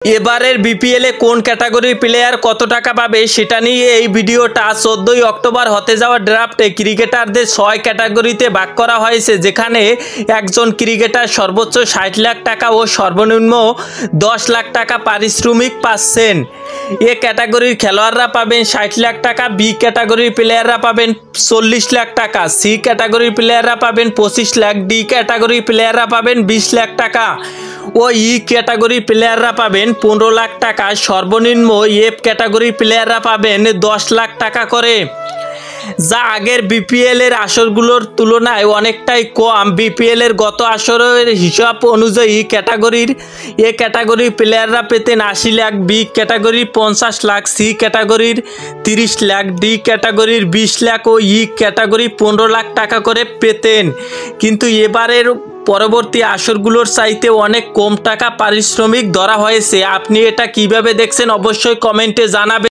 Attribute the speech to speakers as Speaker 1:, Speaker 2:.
Speaker 1: এবারের বিপিএলে কোন ক্যাটাগরির প্লেয়ার কত টাকা পাবে সেটা নিয়ে এই ভিডিওটা। 14ই অক্টোবর হতে যাওয়া ড্রাফটে ক্রিকেটারদের 6 ক্যাটাগরিতে ভাগ করা হয়েছে, যেখানে একজন ক্রিকেটার সর্বোচ্চ 60 লাখ টাকা ও সর্বনিম্ন 10 লাখ টাকা পারিশ্রমিক পাচ্ছেন। এ ক্যাটাগরির খেলোয়াড়রা পাবেন 60 লাখ টাকা, বি ক্যাটাগরির প্লেয়াররা পাবেন 40 লাখ টাকা, সি ক্যাটাগরির প্লেয়াররা পাবেন 25 লাখ, ডি ক্যাটাগরির প্লেয়াররা পাবেন 20 লাখ টাকা ও ই ক্যাটাগরির প্লেয়াররা পাবেন 15 লাখ টাকা। সর্বনিম্ন এফ ক্যাটাগরির প্লেয়াররা পাবেন 10 লাখ টাকা করে, যা আগের বিপিএল এর আসরগুলোর তুলনায় অনেকটাই কম। বিপিএল এর গত আসরের হিসাব অনুযায়ী এ ক্যাটাগরির প্লেয়াররা পেতেন 80 লাখ, বি ক্যাটাগরির 50 লাখ, সি ক্যাটাগরির 30 লাখ, ডি ক্যাটাগরির 20 লাখ ও ই ক্যাটাগরির 15 লাখ টাকা করে পেতেন। কিন্তু এবারের পরবর্তী আসরগুলোর চাইতে অনেক কম টাকা পারিশ্রমিক ধরা হয়েছে। আপনি এটা কিভাবে দেখছেন অবশ্যই কমেন্টে জানাবেন।